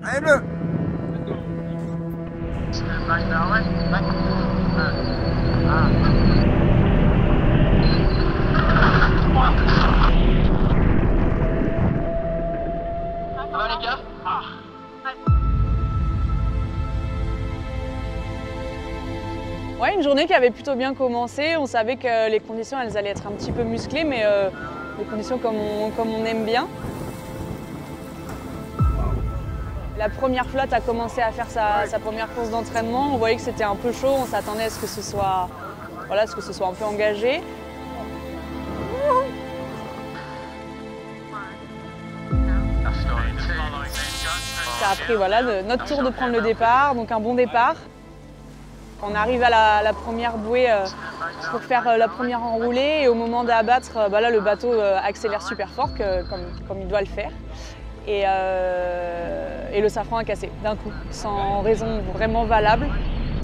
Allez bleu. Ça va les gars? Ouais, une journée qui avait plutôt bien commencé. On savait que les conditions elles allaient être un petit peu musclées, mais des conditions comme on aime bien. La première flotte a commencé à faire sa première course d'entraînement. On voyait que c'était un peu chaud, on s'attendait à ce que ce soit, voilà, ce que ce soit un peu engagé. Ça a pris voilà, notre tour de prendre le départ, donc un bon départ. On arrive à la première bouée pour faire la première enroulée et au moment d'abattre, là, le bateau accélère super fort comme il doit le faire. Et le safran a cassé d'un coup, sans raison vraiment valable.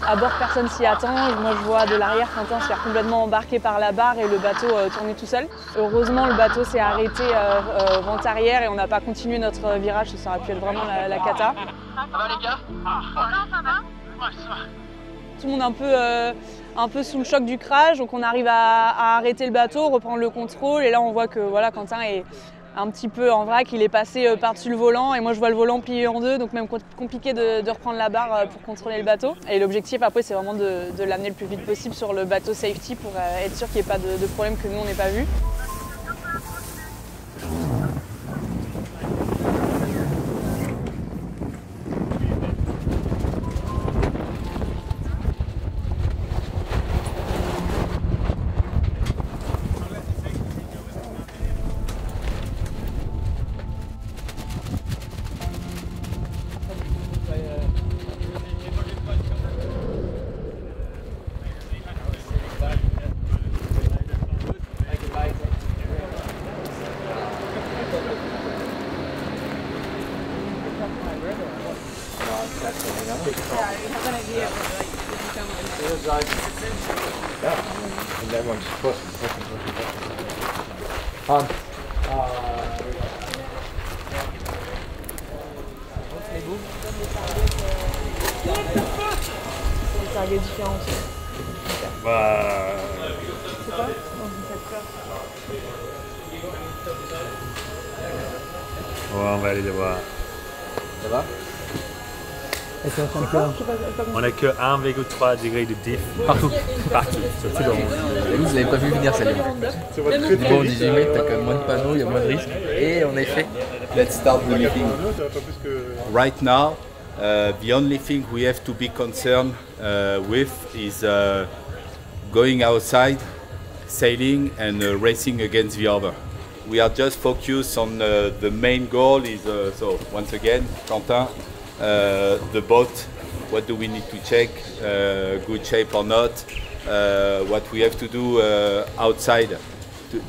À bord, personne s'y attend. Moi, je vois de l'arrière Quentin se faire complètement embarquer par la barre et le bateau tourner tout seul. Heureusement, le bateau s'est arrêté vent arrière et on n'a pas continué notre virage. Ça aurait pu être vraiment la cata. Ça va les gars? Ça va? Ouais, ça va. Tout le monde un peu sous le choc du crash, donc on arrive à arrêter le bateau, reprendre le contrôle. Et là, on voit que voilà, Quentin est un petit peu en vrac, il est passé par-dessus le volant et moi je vois le volant plié en deux, donc même compliqué de reprendre la barre pour contrôler le bateau. Et l'objectif après c'est vraiment de l'amener le plus vite possible sur le bateau safety pour être sûr qu'il n'y ait pas de problème que nous on n'ait pas vu. C'est des targets différents. Bah... C'est quoi? Non, ça te peur. Ouais, on va aller les voir. Ça va? On n'a que 1,3 degré de diff. Partout. Partout, sur tout le monde. Vous l'avez pas vu venir celle-là. Bon, 18 mètres, t'as quand même moins de panneaux, il y a moins de risques. Et on est fait. Let's start the meeting. Right now, the only thing we have to be concerned with is going outside, sailing and racing against the other. We are just focused on the main goal is, so once again, Quentin, the boat, what do we need to check, good shape or not, what we have to do outside,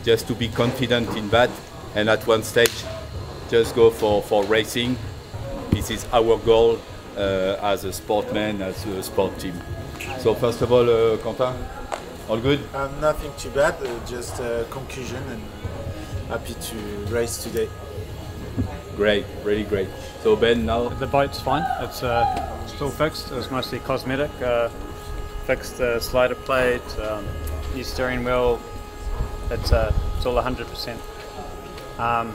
just to be confident in that, and at one stage, just go for racing. This is our goal as a sportman, as a sport team. So first of all, Quentin, all good? Nothing too bad, just concussion and happy to race today. Great, really great. So Ben, now? The boat's fine, it's still fixed, it was mostly cosmetic. Fixed the slider plate, new steering wheel, it's all 100%. I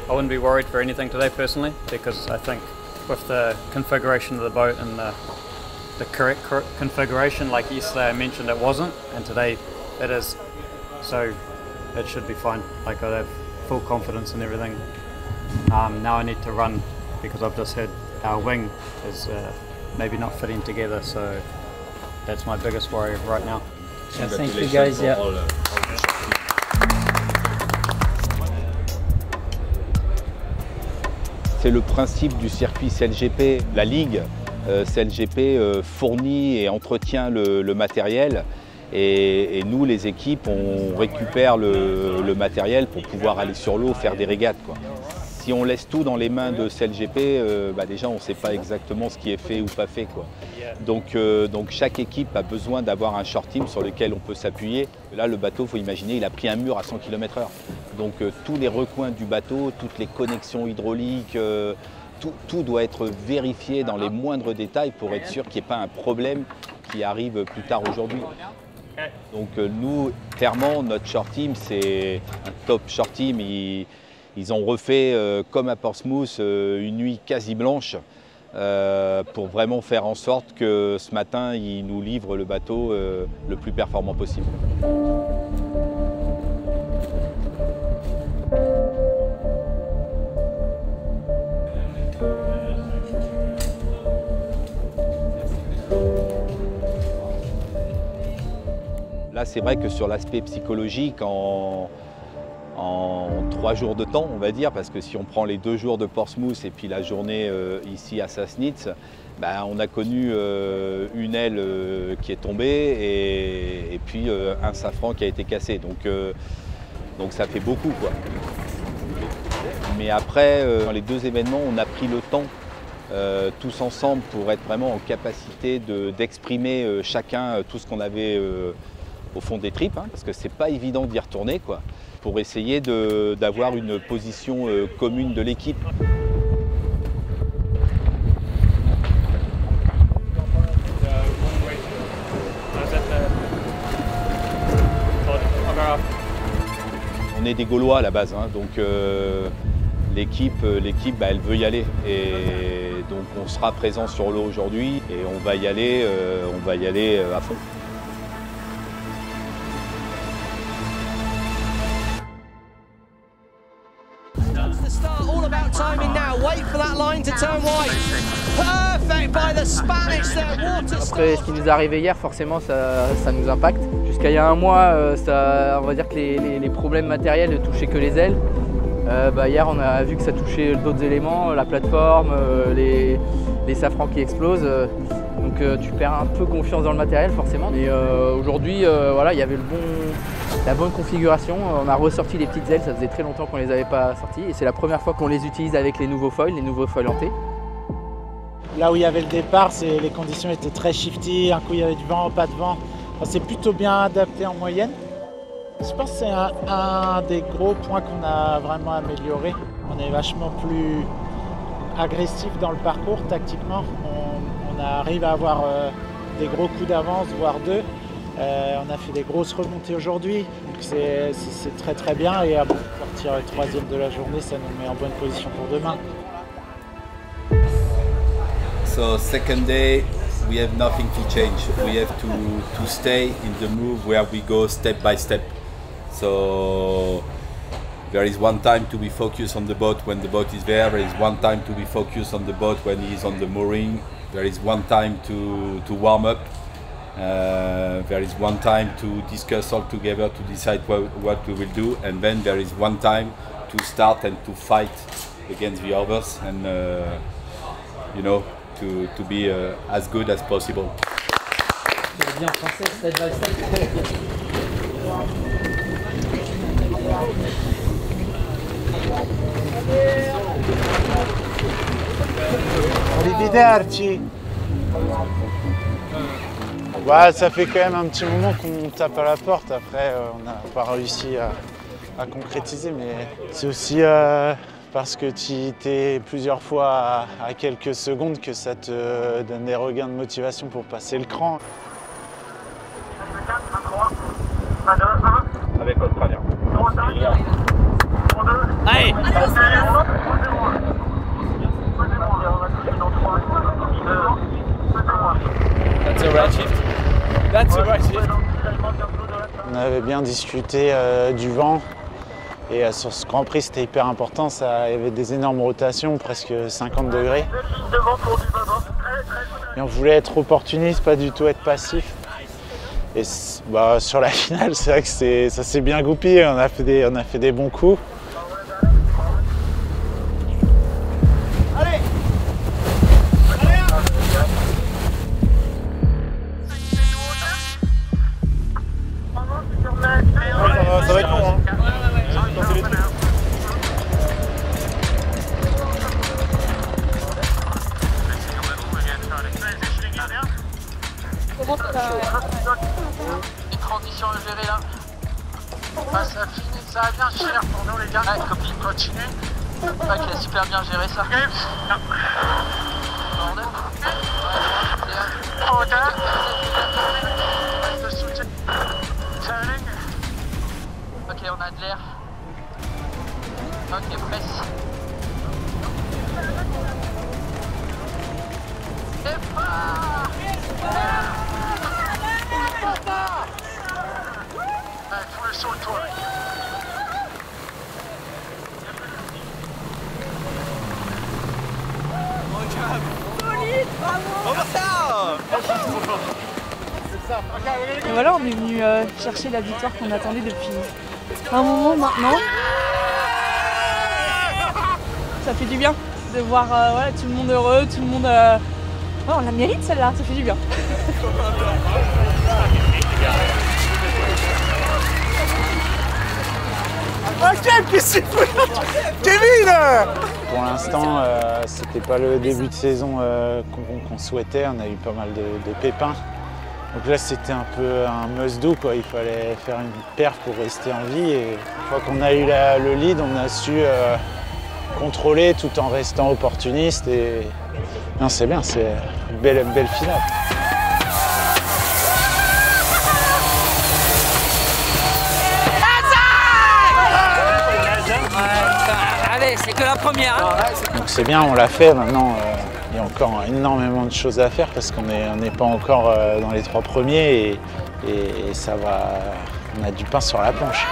wouldn't be worried for anything today personally, because I think with the configuration of the boat and the correct configuration, like yesterday I mentioned it wasn't, and today it is, so it should be fine. Like I have full confidence in everything. Now I need to run because I've just heard our wing is maybe not fitting together, so that's my biggest worry right now. Yeah, thank you guys. Yeah. C'est le principe du circuit CLGP. La Ligue CLGP fournit et entretient le matériel et nous, les équipes, on récupère le matériel pour pouvoir aller sur l'eau, faire des régates, quoi. Si on laisse tout dans les mains de CLGP, déjà on ne sait pas exactement ce qui est fait ou pas fait, quoi. Donc chaque équipe a besoin d'avoir un short team sur lequel on peut s'appuyer. Là le bateau, il faut imaginer, il a pris un mur à 100 km/h. Donc tous les recoins du bateau, toutes les connexions hydrauliques, tout doit être vérifié dans les moindres détails pour être sûr qu'il n'y ait pas un problème qui arrive plus tard aujourd'hui. Donc nous, clairement, notre short team, c'est un top short team. Ils ont refait, comme à Portsmouth, une nuit quasi blanche pour vraiment faire en sorte que ce matin, ils nous livrent le bateau le plus performant possible. Là, c'est vrai que sur l'aspect psychologique, en 3 jours de temps, on va dire, parce que si on prend les 2 jours de Portsmouth et puis la journée ici à Sassnitz, ben, on a connu une aile qui est tombée et puis un safran qui a été cassé. Donc ça fait beaucoup, quoi. Mais après, dans les 2 événements, on a pris le temps tous ensemble pour être vraiment en capacité d'exprimer chacun tout ce qu'on avait au fond des tripes, hein, parce que c'est pas évident d'y retourner, quoi, pour essayer d'avoir une position commune de l'équipe. On est des Gaulois à la base, hein, donc l'équipe bah, elle veut y aller. Et donc on sera présent sur l'eau aujourd'hui et on va y aller à fond. Après ce qui nous est arrivé hier, forcément ça nous impacte. Jusqu'à il y a un mois, on va dire que les problèmes matériels ne touchaient que les ailes. Hier on a vu que ça touchait d'autres éléments, la plateforme, les safrans qui explosent. Donc tu perds un peu confiance dans le matériel forcément. Et aujourd'hui, voilà, il y avait la bonne configuration. On a ressorti les petites ailes, ça faisait très longtemps qu'on ne les avait pas sorties. Et c'est la première fois qu'on les utilise avec les nouveaux foils hantés. Là où il y avait le départ, les conditions étaient très shifty. Un coup il y avait du vent, pas de vent. Enfin, c'est plutôt bien adapté en moyenne. Je pense que c'est un des gros points qu'on a vraiment amélioré. On est vachement plus agressif dans le parcours tactiquement. On arrive à avoir des gros coups d'avance, voire 2. On a fait des grosses remontées aujourd'hui, donc c'est très très bien. Et à partir du 3e de la journée, ça nous met en bonne position pour demain. So second day, we have nothing to change. We have to stay in the move where we go step by step. So there is one time to be focused on the boat when the boat is there. There is one time to be focused on the boat when he is on the mooring. There is one time to warm up. There is one time to discuss all together to decide what we will do, and then there is one time to start and to fight against the others, and you know, to be as good as possible. Bien en français, step by step. Arrivederci. Ouais, ça fait quand même un petit moment qu'on tape à la porte. Après, on n'a pas réussi à concrétiser, mais c'est aussi parce que tu étais plusieurs fois à quelques secondes que ça te donne des regains de motivation pour passer le cran. Avec l'Australien. Allez. That's a right shift. That's a right shift. On avait bien discuté du vent et sur ce Grand Prix c'était hyper important, il y avait des énormes rotations, presque 50 degrés. Et on voulait être opportuniste, pas du tout être passif. Et sur la finale, c'est vrai que ça s'est bien goupillé, on a fait des bons coups. Ça va être long, hein. Une transition à gérer là. Ça finit, ça va bien cher pour nous les gars. Copine, continue. Ok, super bien géré ça. Ok, on a de l'air. Ok, presse. Et voilà, on est venu chercher la victoire qu'on attendait depuis un moment maintenant. Ça fait du bien de voir voilà, tout le monde heureux, tout le monde... Oh, on la mérite celle-là, ça fait du bien. Kevin! Pour l'instant, c'était pas le début de saison qu'on souhaitait. On a eu pas mal de pépins. Donc là, c'était un peu un must-do, quoi. Il fallait faire une perf pour rester en vie. Et une fois qu'on a eu le lead, on a su contrôler tout en restant opportuniste. Et non, c'est bien, c'est une belle finale. Allez, c'est que la première. Hein. Donc c'est bien, on l'a fait. Maintenant, il y a encore énormément de choses à faire parce qu'on n'est pas encore dans les 3 premiers et ça va. On a du pain sur la planche.